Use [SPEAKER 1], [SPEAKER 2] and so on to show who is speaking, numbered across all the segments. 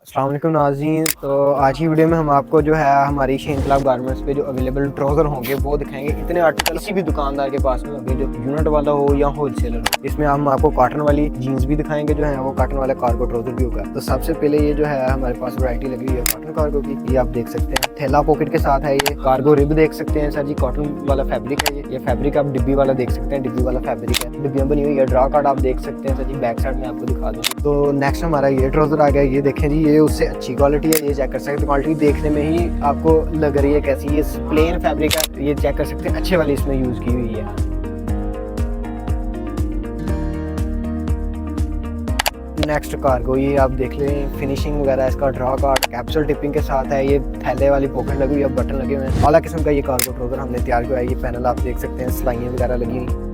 [SPEAKER 1] अस्सलाम वालेकुम नाज़रीन। तो आज की वीडियो में हम आपको जो है हमारी शाहीन इनकलाब गारमेंट्स पे जो अवेलेबल ट्राउज़र होंगे वो दिखाएंगे। इतने आर्टिकल किसी भी दुकानदार के पास में होंगे, जो यूनिट वाला हो या होलसेलर हो। इसमें हम आपको कॉटन वाली जीन्स भी दिखाएंगे, जो है वो कॉटन वाला कार्गो ट्राउज़र भी होगा। तो सबसे पहले ये जो है हमारे पास वैरायटी लगी हुई है कॉटन कार्गो की, ये आप देख सकते हैं। थैला पॉकेट के साथ है ये कार्गो रिब देख सकते हैं सर जी, कॉटन वाला फैब्रिक है ये फैब्रिक आप डिब्बी वाला देख सकते हैं, डिब्बी वाला फैब्रिक है, डिब्बियाँ बनी हुई है। ड्रा कार्ड आप देख सकते हैं सर जी, बैक साइड में आपको दिखा दूँ। तो नेक्स्ट हमारा ये ट्राउज़र आ गया, ये देखें जी, ये उससे अच्छी क्वालिटी है। ये चेक कर सकते हैं, क्वालिटी देखने में ही आपको लग रही है कैसी, ये प्लेन फैब्रिक है, ये चेक कर सकते हैं अच्छे वाली इसमें यूज़ की हुई है। नेक्स्ट कार्गो, ये आप देख लें, फिनिशिंग वगैरह इसका ड्रा कार्ड कैप्सूल टिपिंग के साथ है। ये थैले वाली पॉकेट लगी हुई है, बटन लगे हुए हैं। आला किस्म का ये कार्गो ट्राउज़र हमने तैयार किया है। ये पैनल आप देख सकते हैं, सिलाइयाँ वगैरह लगी हुई,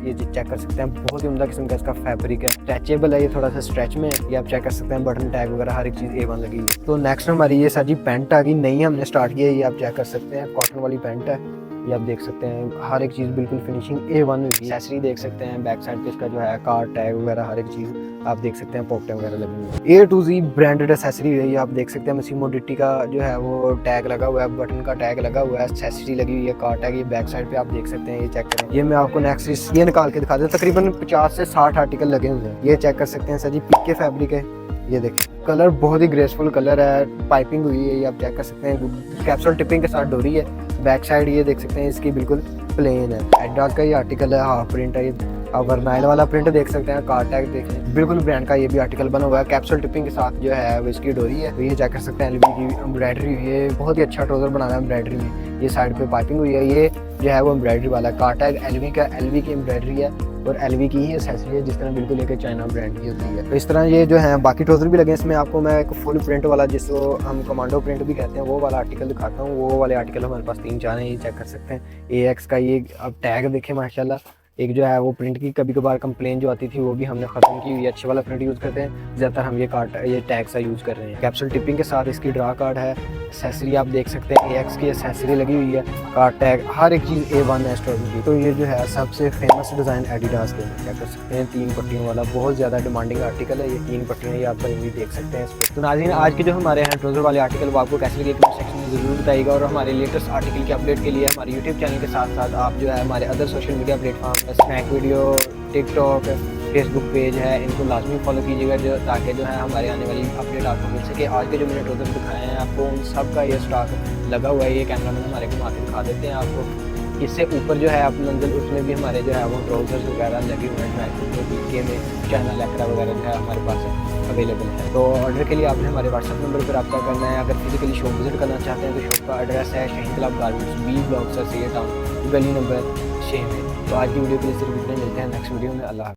[SPEAKER 1] ये चेक कर सकते हैं, बहुत ही उम्दा किस्म का इसका फैब्रिक है। स्ट्रेचेबल है, ये थोड़ा सा स्ट्रेच में है। ये आप चेक कर सकते हैं, बटन टैग वगैरह हर एक चीज़ A1 लगी है। तो नेक्स्ट हमारी ये सारी पैंट आ गई, नई हमने स्टार्ट की है। ये आप चेक कर सकते हैं, कॉटन वाली पैंट है। ये आप देख सकते हैं, हर एक चीज़ बिल्कुल फिनिशिंग A1 हुई है। एक्सेसरी देख सकते हैं, बैक साइड पे इसका जो है कार्ड टैग वगैरह हर एक चीज़ आप देख सकते हैं, पॉकेटें वगैरह लगी हुई है। A to Z branded accessory है। ये आप देख सकते हैं, मसीमो डिट्टी का जो है वो टैग लगा हुआ है, बटन का टैग लगा हुआ है, एक्सेसरी लगी हुई है, कार्ड टैग। ये बैक साइड पे आप देख सकते हैं, ये चेक करें। ये मैं आपको नेक्स्ट ये निकाल के दिखा दूँ, तकरीबन 50 से 60 आर्टिकल लगे हुए हैं। ये चेक कर सकते हैं सर जी, पिक के फैब्रिक है। ये देखें, कलर बहुत ही ग्रेसफुल कलर है, पाइपिंग हुई है। ये आप चेक कर सकते हैं, कैप्सूल टिपिंग के साथ डोरी है। बैक साइड ये देख सकते हैं, इसकी बिल्कुल प्लेन है। एडिडास का ये आर्टिकल है, हाफ प्रिंट है। ये आप वर्नाइल वाला प्रिंट देख सकते हैं, कार्ड टैग देखें, बिल्कुल ब्रांड का ये भी आर्टिकल बना हुआ है। कैप्सूल टिपिंग के साथ जो है वो इसकी डोरी है। तो ये चेक कर सकते हैं, LV की एम्ब्रॉयडरी हुई है, बहुत ही अच्छा ट्राउज़र बनाना है एम्ब्रॉयडरी में। ये साइड पे पाइपिंग हुई है। ये जो है वो एम्ब्रॉयडरी वाला कार्ड टैग LV का, LV की एम्ब्रॉयडरी है और LV की ही एक्सेसरी है, जिस तरह बिल्कुल एक चाइना ब्रांड की होती है। तो इस तरह ये जो है बाकी ट्राउज़र भी लगे। इसमें आपको मैं एक फुल प्रिंट वाला, जिसको हम कमांडो प्रिंट भी कहते हैं, वो वाला आर्टिकल दिखाता हूँ। वो वाले आर्टिकल हमारे पास 3-4 हैं, ये चेक कर सकते हैं। AX का ये अब टैग देखें, माशाल्लाह। एक जो है वो प्रिंट की कभी कभार कंप्लेन जो आती थी वो भी हमने ख़त्म की हुई है। अच्छे वाला प्रिंट यूज़ करते हैं, ज़्यादातर हम ये टैग सा यूज़ कर रहे हैं। कैप्सूल टिपिंग के साथ इसकी ड्रा कार्ड है। एक्सेसरी आप देख सकते हैं, AX की एक्सेसरी लगी हुई है, कार्ड टैग, हर एक चीज़ A1 है स्टोर की। तो ये जो है सबसे फेमस डिज़ाइन एडिडास के क्या कर सकते हैं, 3 पट्टियों वाला बहुत ज़्यादा डिमांडिंग आर्टिकल है। ये 3 पट्टियाँ ये आप बनी हुई देख सकते हैं इस पर। तो नाज़रीन, आज के जो हमारे हैं ट्राउज़र वाले आर्टिकल वो आपको कैसे लगे कमेंट सेक्शन में ज़रूर बताइएगा। और हमारे लेटेस्ट आर्टिकल के अपडेट के लिए हमारे यूट्यूब चैनल के साथ साथ आप जो है हमारे other social media platform, Snack Video, TikTok, Facebook page है, इनको लाजमी फॉलो कीजिएगा, जो ताकि जो है हमारे आने वाली अपडेट आपको मिल सके। आज के जो मैंने ट्राउज़र दिखाए हैं आपको, उन सब का ये स्टॉक लगा हुआ है। ये कैमरा मैन हमारे को आके दिखा देते हैं आपको। इससे ऊपर जो है आप मंजिल, उसमें भी हमारे जो है वो ट्राउज़र्स वगैरह लगे हुए हैं, ड्राई फ्रूट में चाइना लैक्रा वगैरह जो है हमारे पास अवेलेबल है। तो ऑर्डर के लिए आपने हमारे व्हाट्सअप नंबर पर रब्ता करना है। अगर फिजिकली शॉप विजिट करना चाहते हैं तो शॉप का एड्रेस है शाहीन इनकलाब garments, B block sir, town, गली नंबर 6 में। तो आज की वीडियो के लिए सिर्फ इतने, मिलते हैं नेक्स्ट वीडियो में। अल्लाह।